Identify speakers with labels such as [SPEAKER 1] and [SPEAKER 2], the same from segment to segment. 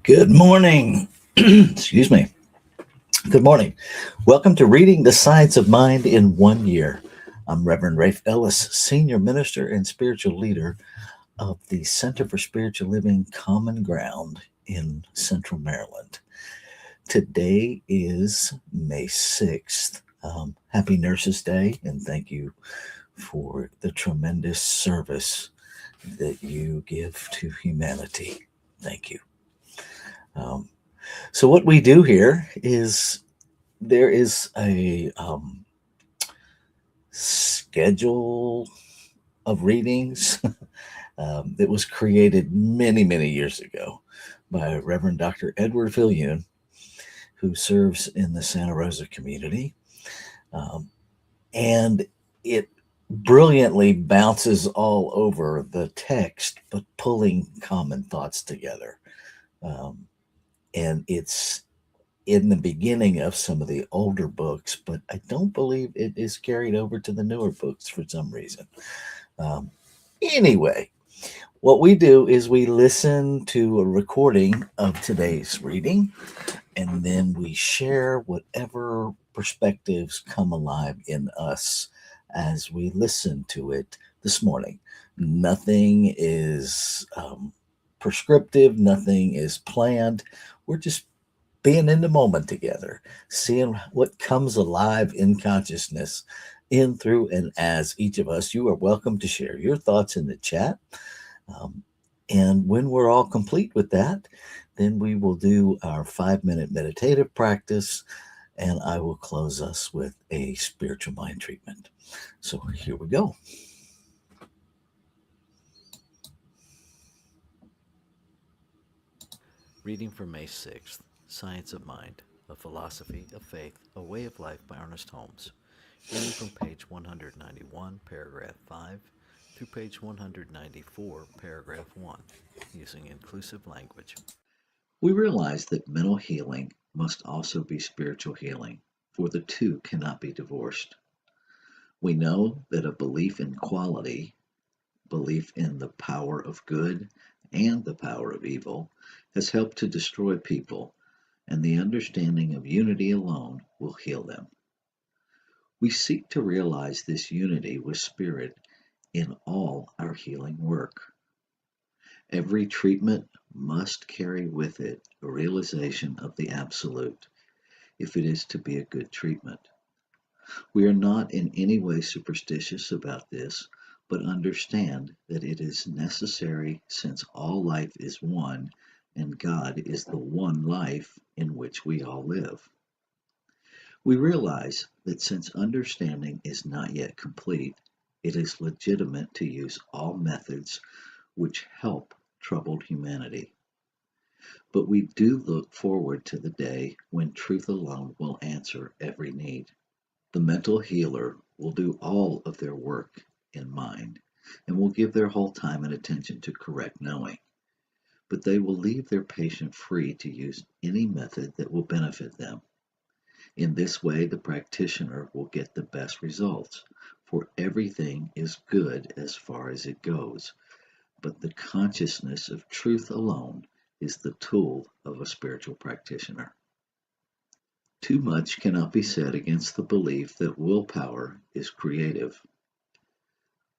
[SPEAKER 1] Good morning. Excuse me. Good morning. Welcome to Reading the Science of Mind in 1 Year. I'm Reverend Rafe Ellis, Senior Minister and Spiritual Leader of the Center for Spiritual Living Common Ground in Central Maryland. Today is May 6th. Happy Nurses Day, and thank you for the tremendous service that you give to humanity. Thank you. Um, So what we do here is there is a schedule of readings that was created many, many years ago by Reverend Dr. Edward Viljoen, who serves in the Santa Rosa community. Um, and it brilliantly bounces all over the text, but pulling common thoughts together. Um, and it's in the beginning of some of the older books, but I don't believe it is carried over to the newer books for some reason. Um, anyway, what we do is we listen to a recording of today's reading, and then we share whatever perspectives come alive in us as we listen to it this morning. Nothing is prescriptive, nothing is planned. We're just being in the moment together, seeing what comes alive in consciousness in, through, and as each of us. You are welcome to share your thoughts in the chat. Um, and when we're all complete with that, then we will do our 5-minute meditative practice, and I will close us with a spiritual mind treatment. So here we go.
[SPEAKER 2] Reading from May 6th, Science of Mind, A Philosophy of Faith, A Way of Life by Ernest Holmes. Reading from page 191, paragraph 5, through page 194, paragraph 1, using inclusive language.
[SPEAKER 1] We realize that mental healing must also be spiritual healing, for the two cannot be divorced. We know that a belief in quality, belief in the power of good and the power of evil, has helped to destroy people, and the understanding of unity alone will heal them. We seek to realize this unity with Spirit in all our healing work. Every treatment must carry with it a realization of the absolute if it is to be a good treatment. We are not in any way superstitious about this, but understand that it is necessary since all life is one and God is the one life in which we all live. We realize that since understanding is not yet complete, it is legitimate to use all methods which help troubled humanity. But we do look forward to the day when truth alone will answer every need. The mental healer will do all of their work in mind and will give their whole time and attention to correct knowing, but they will leave their patient free to use any method that will benefit them. In this way, the practitioner will get the best results, for everything is good as far as it goes, but the consciousness of truth alone is the tool of a spiritual practitioner. Too much cannot be said against the belief that willpower is creative.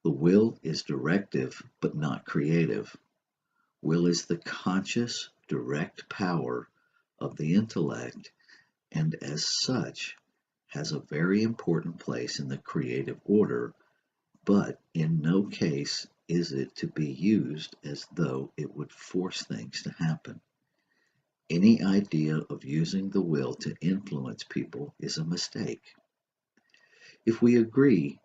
[SPEAKER 1] The will is directive, but not creative. Will is the conscious, direct power of the intellect, and as such has a very important place in the creative order, but in no case is it to be used as though it would force things to happen. Any idea of using the will to influence people is a mistake. If we agree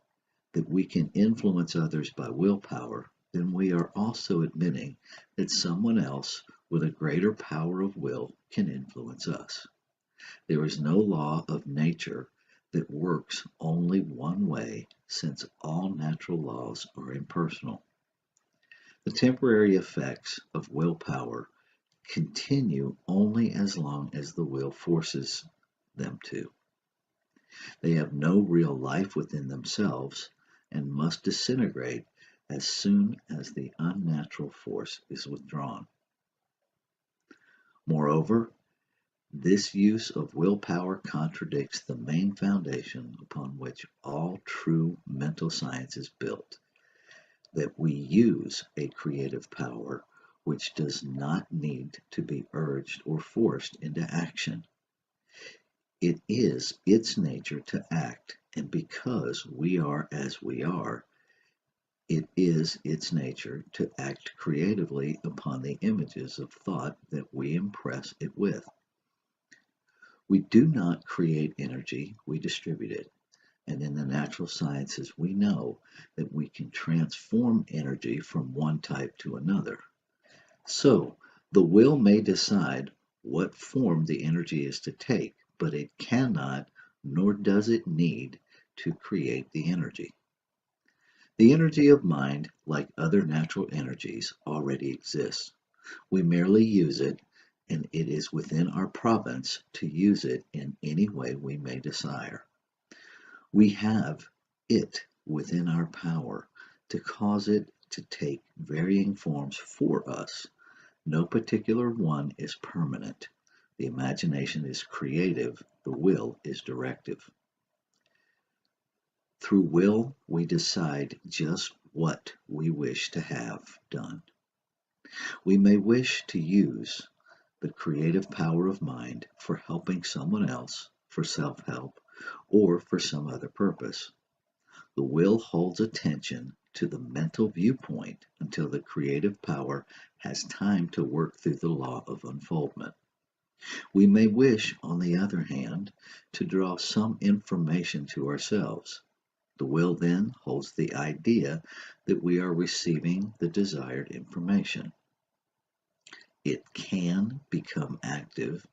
[SPEAKER 1] that we can influence others by willpower, then we are also admitting that someone else with a greater power of will can influence us. There is no law of nature that works only one way, since all natural laws are impersonal. The temporary effects of willpower continue only as long as the will forces them to. They have no real life within themselves and must disintegrate as soon as the unnatural force is withdrawn. Moreover, this use of willpower contradicts the main foundation upon which all true mental science is built, that we use a creative power which does not need to be urged or forced into action. It is its nature to act, and because we are as we are, it is its nature to act creatively upon the images of thought that we impress it with. We do not create energy, we distribute it. And in the natural sciences, we know that we can transform energy from one type to another. So, the will may decide what form the energy is to take, but it cannot, nor does it need, to create the energy. The energy of mind, like other natural energies, already exists. We merely use it, and it is within our province to use it in any way we may desire. We have it within our power to cause it to take varying forms for us. No particular one is permanent. The imagination is creative, the will is directive. Through will, we decide just what we wish to have done. We may wish to use the creative power of mind for helping someone else, for self help, or for some other purpose. The will holds attention to the mental viewpoint until the creative power has time to work through the law of unfoldment. We may wish, on the other hand, to draw some information to ourselves. The will then holds the idea that we are receiving the desired information. It can become active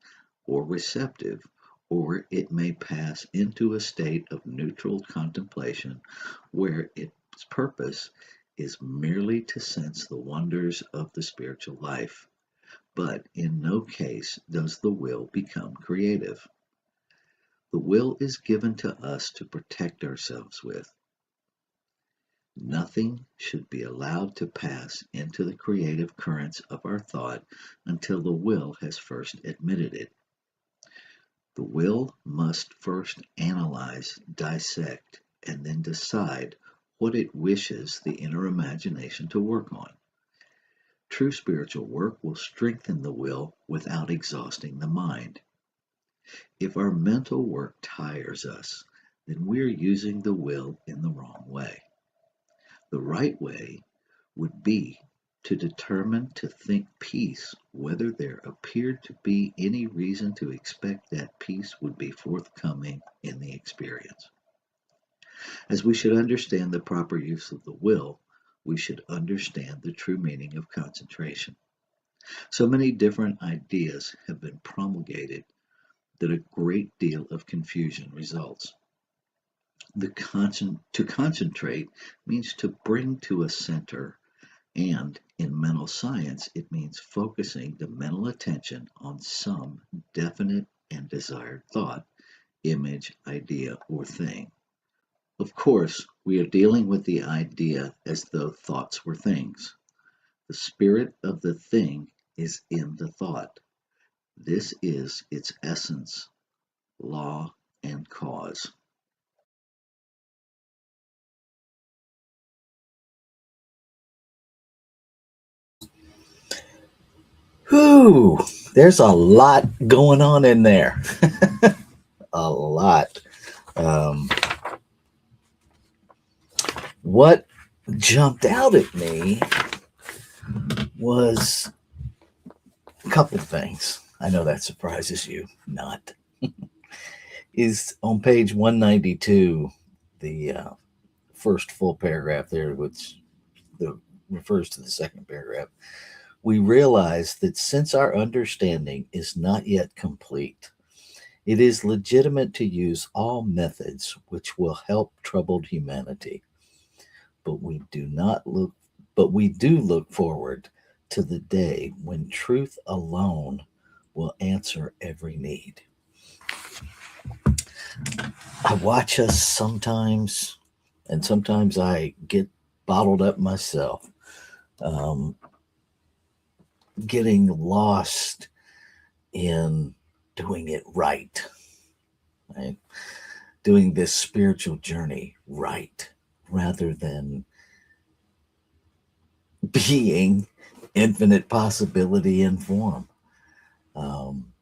[SPEAKER 1] or receptive, or it may pass into a state of neutral contemplation where its purpose is merely to sense the wonders of the spiritual life. But in no case does the will become creative. The will is given to us to protect ourselves with. Nothing should be allowed to pass into the creative currents of our thought until the will has first admitted it. The will must first analyze, dissect, and then decide what it wishes the inner imagination to work on. True spiritual work will strengthen the will without exhausting the mind. If our mental work tires us, then we're using the will in the wrong way. The right way would be to determine to think peace whether there appeared to be any reason to expect that peace would be forthcoming in the experience. As we should understand the proper use of the will, we should understand the true meaning of concentration. So many different ideas have been promulgated that a great deal of confusion results. To concentrate means to bring to a center, and in mental science, it means focusing the mental attention on some definite and desired thought, image, idea, or thing. Of course, we are dealing with the idea as though thoughts were things. The spirit of the thing is in the thought. This is its essence, law, and cause.
[SPEAKER 2] Whew, there's a lot going on in there. A lot. Um, what jumped out at me was a couple of things. I know that surprises you. Not. Is on page 192, the first full paragraph there, which refers to the second paragraph. We realize that since our understanding is not yet complete, it is legitimate to use all methods which will help troubled humanity. But we do not look but we do look forward to the day when truth alone will answer every need. I watch us sometimes, and sometimes I get bottled up myself, um, getting lost
[SPEAKER 3] in doing it right, right? Doing this spiritual journey right, rather than being infinite possibility in form. Um,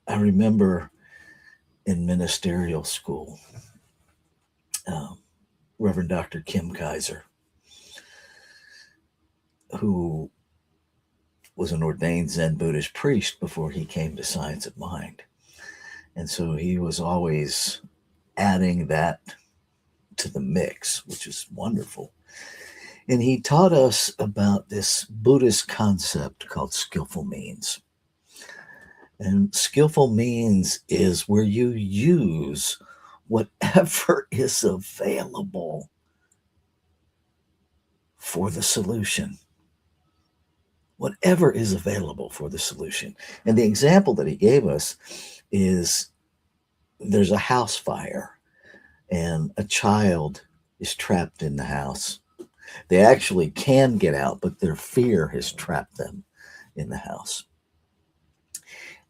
[SPEAKER 3] I remember in ministerial school, um, Reverend Dr. Kim Kaiser, who was an ordained Zen Buddhist priest before he came to Science of Mind. And so he was always adding that to the mix, which is wonderful. And he taught us about this Buddhist concept called skillful means. And skillful means is where you use whatever is available for the solution. Whatever is available for the solution. And the example that he gave us is there's a house fire and a child is trapped in the house. They actually can get out, but their fear has trapped them in the house.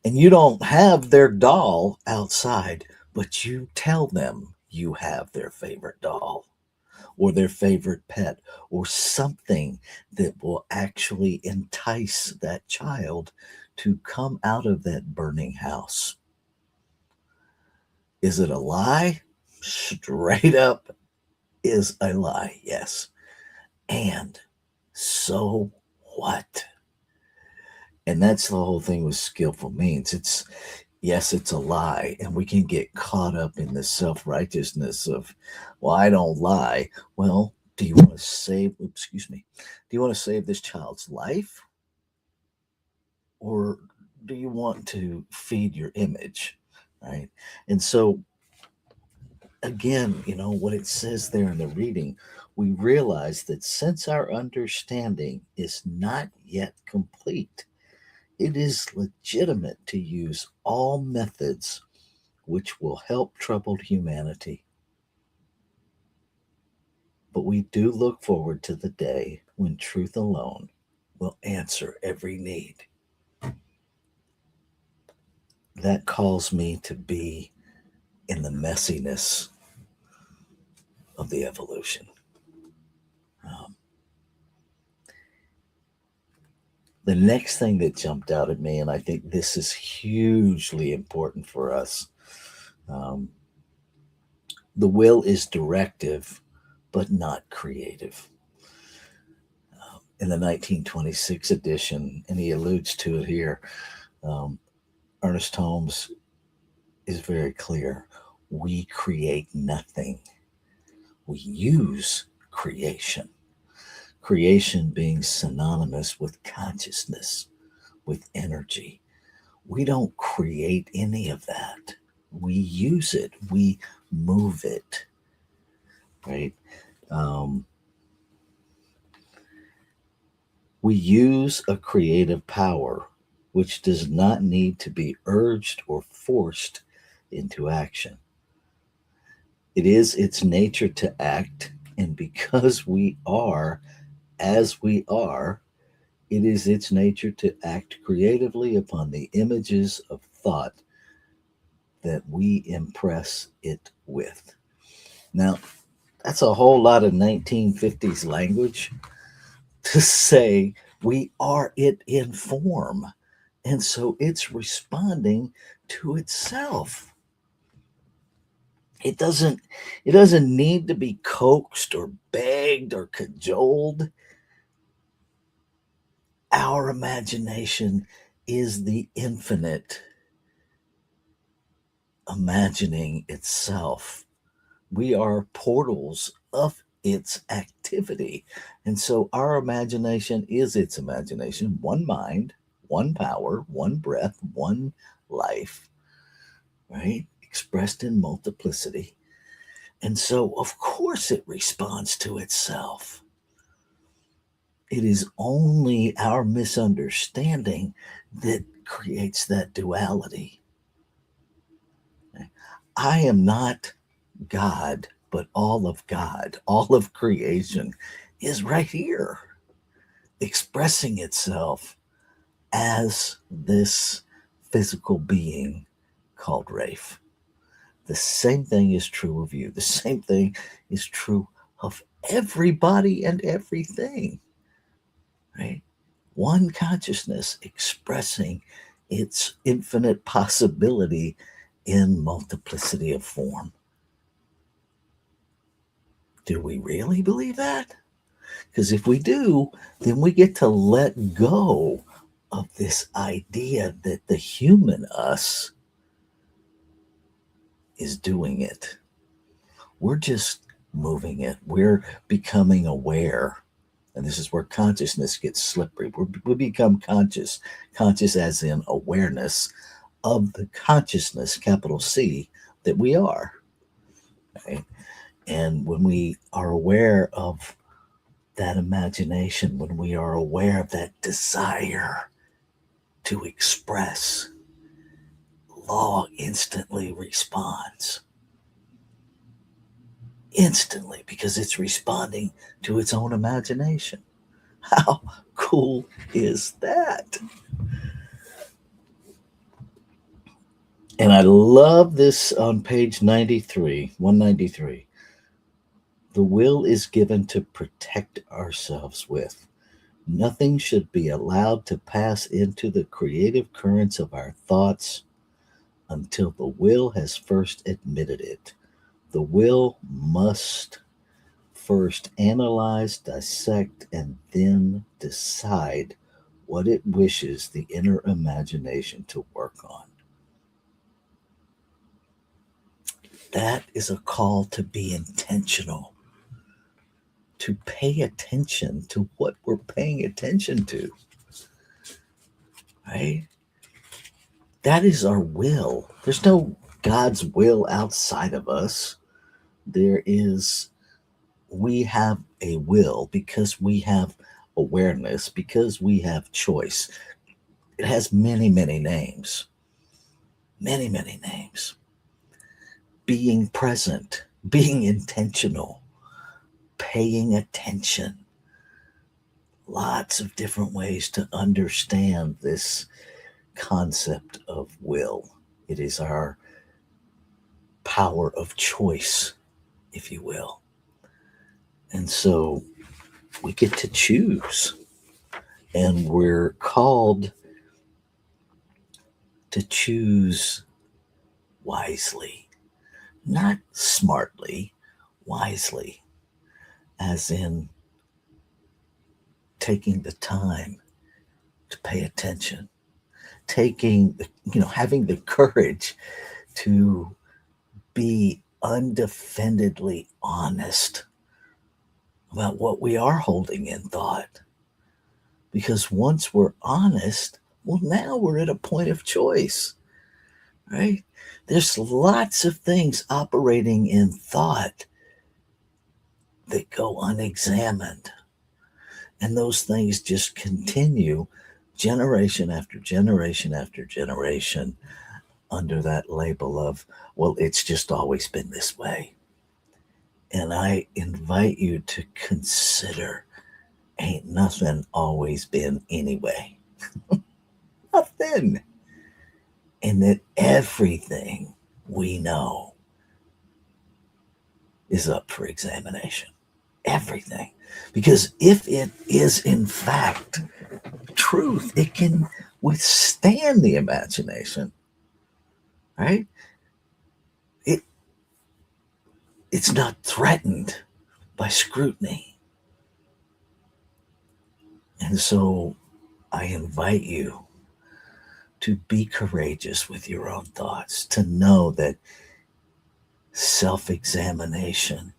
[SPEAKER 3] And you don't have their doll outside, but you tell them you have their favorite doll or their favorite pet or something that will actually entice that child to come out of that burning house. Is it a lie? Straight up is a lie, yes. And so what? And that's the whole thing with skillful means. It's, yes, it's a lie. And we can get caught up in the self righteousness of, well, I don't lie. Well, do you want to save, excuse me, do you want to save this child's life? Or do you want to feed your image? Right. And so, again, what it says there in the reading, we realize that since our understanding is not yet complete, it is legitimate to use all methods which will help troubled humanity. But we do look forward to the day when truth alone will answer every need. That calls me to be in the messiness of the evolution. Um, the next thing that jumped out at me, and I think this is hugely important for us, um, the will is directive, but not creative. In the 1926 edition, and he alludes to it here, um, Ernest Holmes is very clear. We create nothing, we use creation. Creation being synonymous with consciousness, with energy. We don't create any of that. We use it, we move it, right? Um, we use a creative power which does not need to be urged or forced into action. It is its nature to act, and because we are as we are, it is its nature to act creatively upon the images of thought that we impress it with. Now, that's a whole lot of 1950s language to say we are it in form. And so it's responding to itself. It doesn't it doesn't need to be coaxed or begged or cajoled. Our imagination is the infinite imagining itself. We are portals of its activity. And so our imagination is its imagination, one mind, one power, one breath, one life, right? Expressed in multiplicity. And so, of course, it responds to itself. It is only our misunderstanding that creates that duality. I am not God, but all of God, all of creation is right here, expressing itself as this physical being called Rafe. The same thing is true of you. The same thing is true of everybody and everything, right? One consciousness expressing its infinite possibility in multiplicity of form. Do we really believe that? Because if we do, then we get to let go of this idea that the human us is doing it. We're just moving it. We're becoming aware. And this is where consciousness gets slippery. We become conscious as in awareness of the consciousness, capital C, that we are. Right? And when we are aware of that imagination, when we are aware of that desire to express, law instantly responds. Instantly, because it's responding to its own imagination. How cool is that? And I love this on page 93, 193. The will is given to protect ourselves with. Nothing should be allowed to pass into the creative currents of our thoughts until the will has first admitted it. The will must first analyze, dissect, and then decide what it wishes the inner imagination to work on. That is a call to be intentional, to pay attention to what we're paying attention to, right? That is our will. There's no God's will outside of us. There is, we have a will because we have awareness, because we have choice. It has many, many names. Many, many names. Being present, being intentional, paying attention. Lots of different ways to understand this concept of will. It is our power of choice, if you will. And so we get to choose, and we're called to choose wisely, not smartly, wisely, as in taking the time to pay attention, having the courage to be undefendedly honest about what we are holding in thought. Because once we're honest, well, now we're at a point of choice, right? There's lots of things operating in thought that go unexamined. And those things just continue generation after generation after generation under that label of, well, it's just always been this way. And I invite you to consider, ain't nothing always been anyway. Nothing. And that everything we know is up for examination. Everything. Because if it is in fact truth, it can withstand the imagination, right? It it's not threatened by scrutiny. And so I invite you to be courageous with your own thoughts, to know that self examination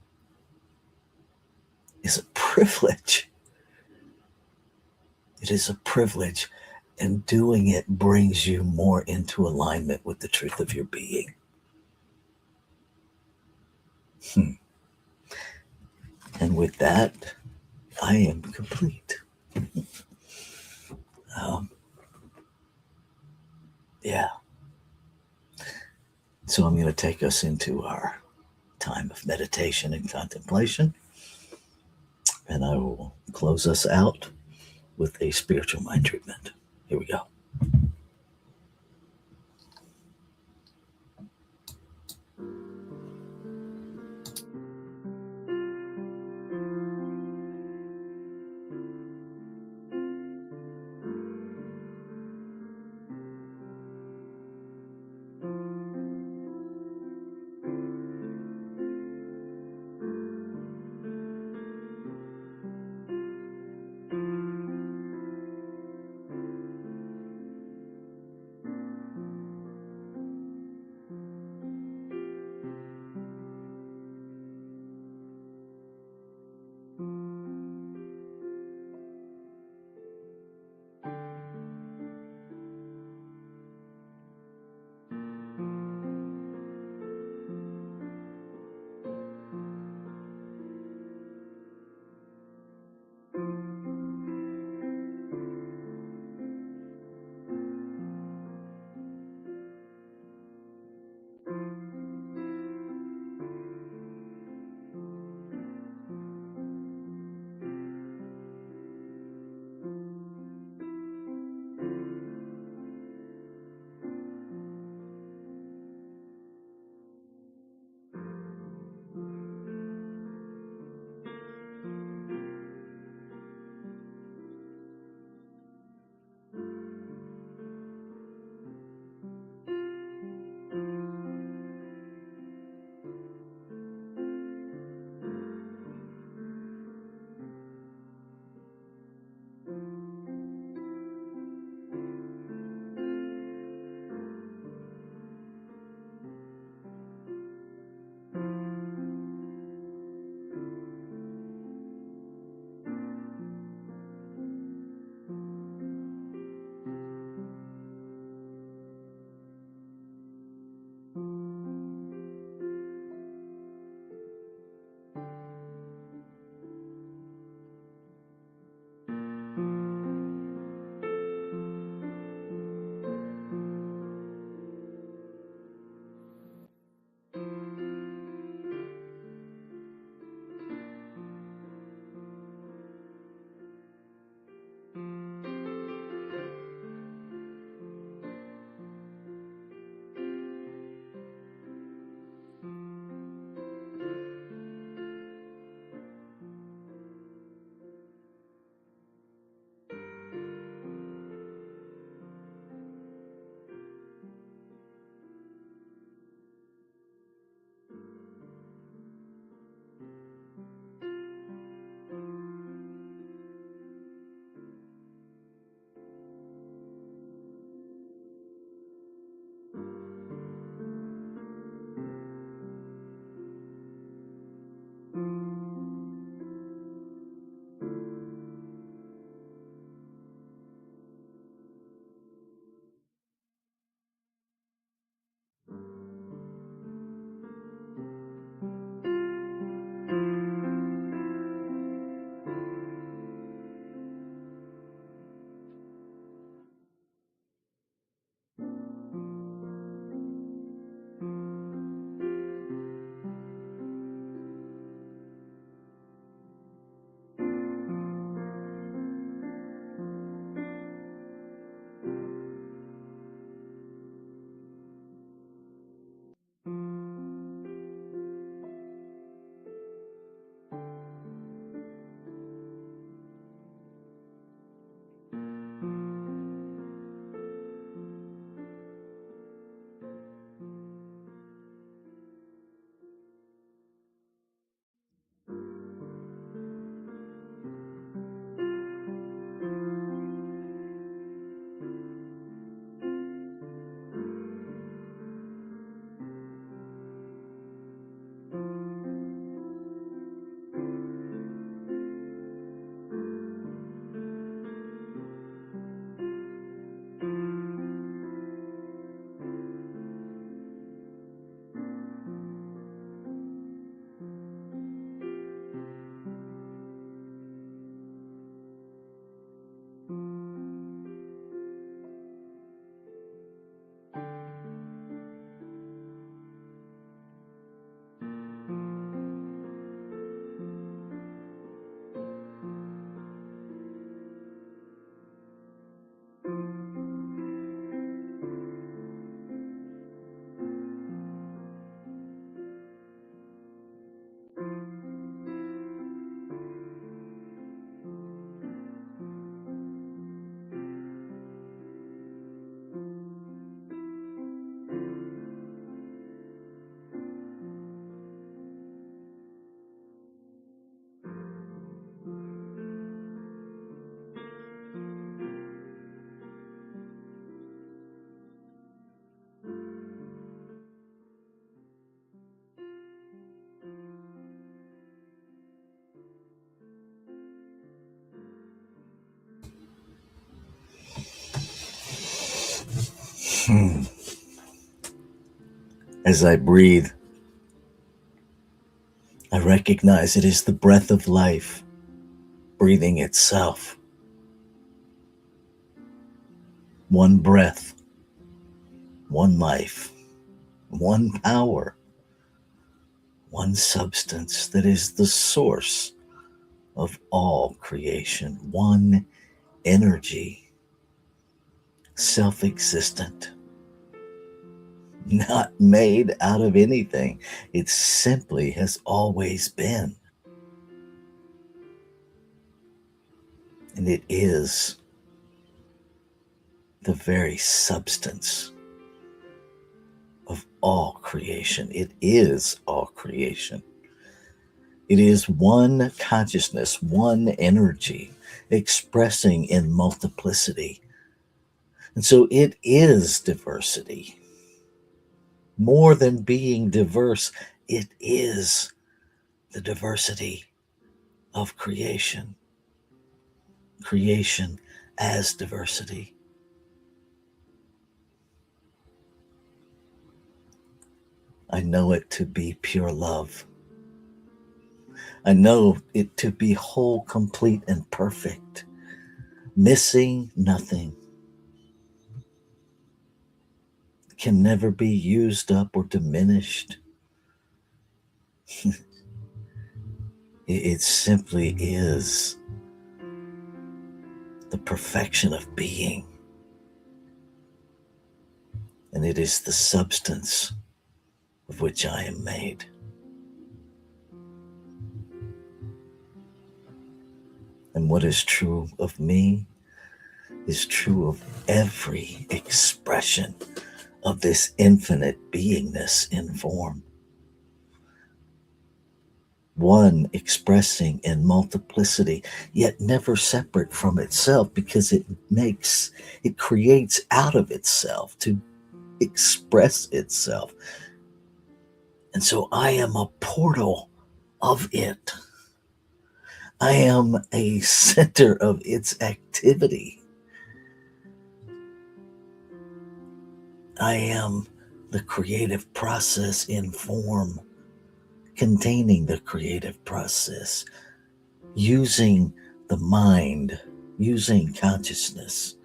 [SPEAKER 3] is a privilege. It is a privilege, and doing it brings you more into alignment with the truth of your being. And with that, I am complete. Um, yeah. So I'm going to take us into our time of meditation and contemplation, and I will close us out with a spiritual mind treatment. Here we go. As I breathe, I recognize it is the breath of life breathing itself. One breath, one life, one power, one substance that is the source of all creation, one energy, self existent, not made out of anything. It simply has always been. And it is the very substance of all creation. It is all creation. It is one consciousness, one energy expressing in multiplicity. And so it is diversity. More than being diverse, it is the diversity of creation. Creation as diversity. I know it to be pure love. I know it to be whole, complete, and perfect, missing nothing. Can never be used up or diminished. It simply is the perfection of being. And it is the substance of which I am made. And what is true of me is true of every expression of this infinite beingness in form. One expressing in multiplicity, yet never separate from itself, because it creates out of itself to express itself. And so I am a portal of it. I am a center of its activity. I am the creative process in form, containing the creative process, using the mind, using consciousness.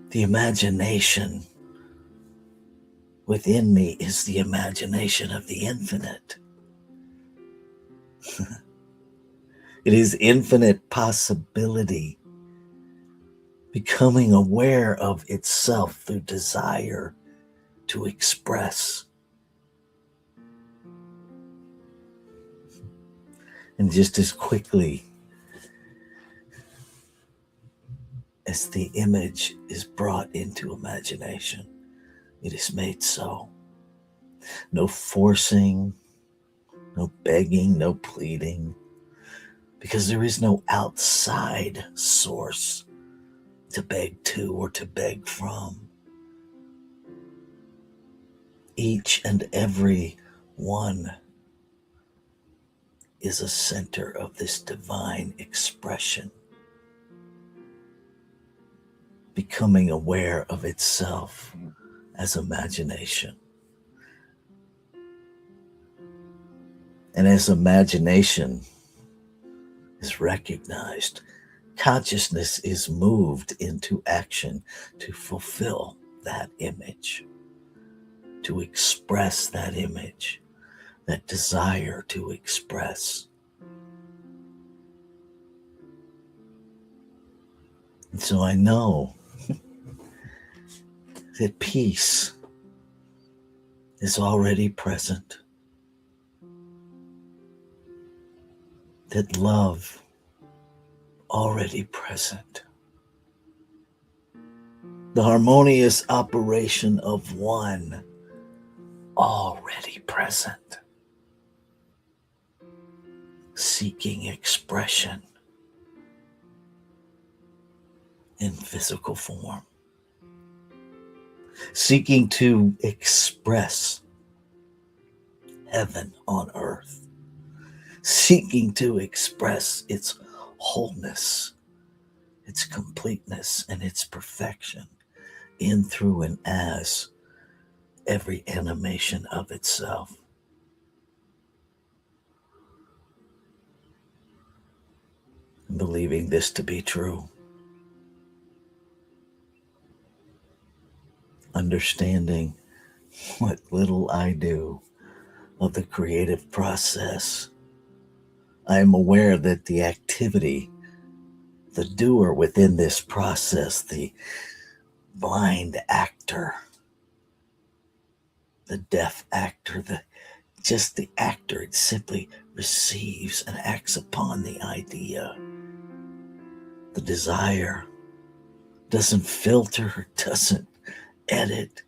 [SPEAKER 3] The imagination within me is the imagination of the infinite. It is infinite possibility, becoming aware of itself through desire to express. And just as quickly as the image is brought into imagination, it is made so. No forcing, no begging, no pleading, because there is no outside source to beg to or to beg from. Each and every one is a center of this divine expression, becoming aware of itself as imagination. And as imagination is recognized, consciousness is moved into action to fulfill that image, to express that image, that desire to express. And so I know that peace is already present, that love already present, the harmonious operation of one already present, seeking expression in physical form, seeking to express heaven on earth, seeking to express its wholeness its completeness, and its perfection in, through, and as every animation of itself. And believing this to be true, understanding what little I do of the creative process, I am aware that the activity, the doer within this process, the blind actor, the deaf actor, just the actor, it simply receives and acts upon the idea. The desire doesn't filter, doesn't edit,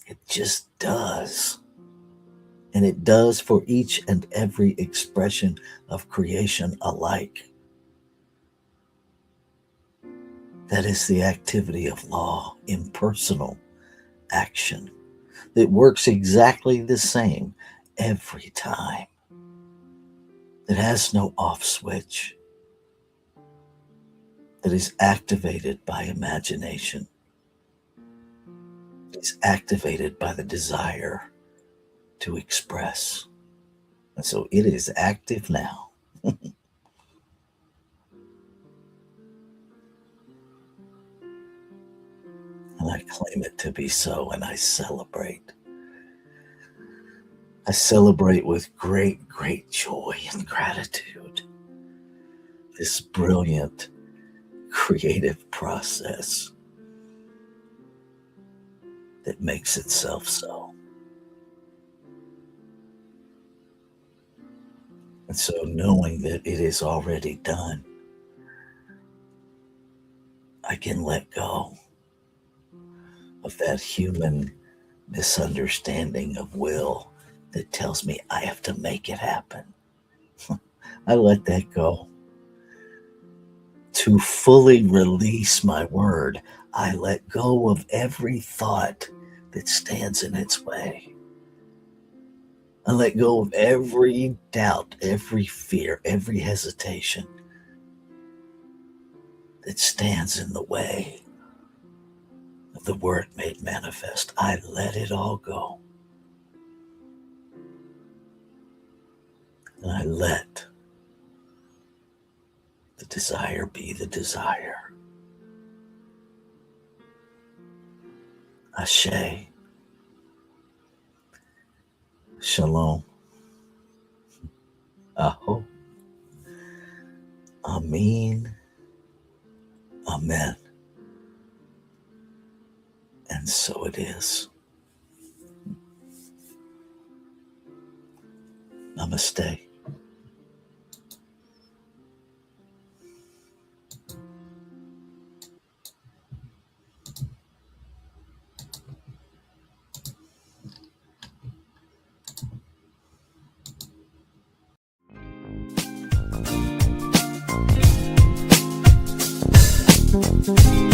[SPEAKER 3] it just does. And it does for each and every expression of creation alike. That is the activity of law, impersonal action that works exactly the same every time. That has no off switch. That is activated by imagination. Is activated by the desire to express. And so it is active now. And I claim it to be so, and I celebrate. I celebrate with great, great joy and gratitude this brilliant creative process that makes itself so. And so, knowing that it is already done, I can let go of that human misunderstanding of will that tells me I have to make it happen. I let that go. To fully release my word, I let go of every thought that stands in its way. I let go of every doubt, every fear, every hesitation that stands in the way of the word made manifest. I let it all go. And I let the desire be the desire. Ashe. Shalom. Aho. Amen. Amen. And so it is. Namaste.
[SPEAKER 4] Thank you.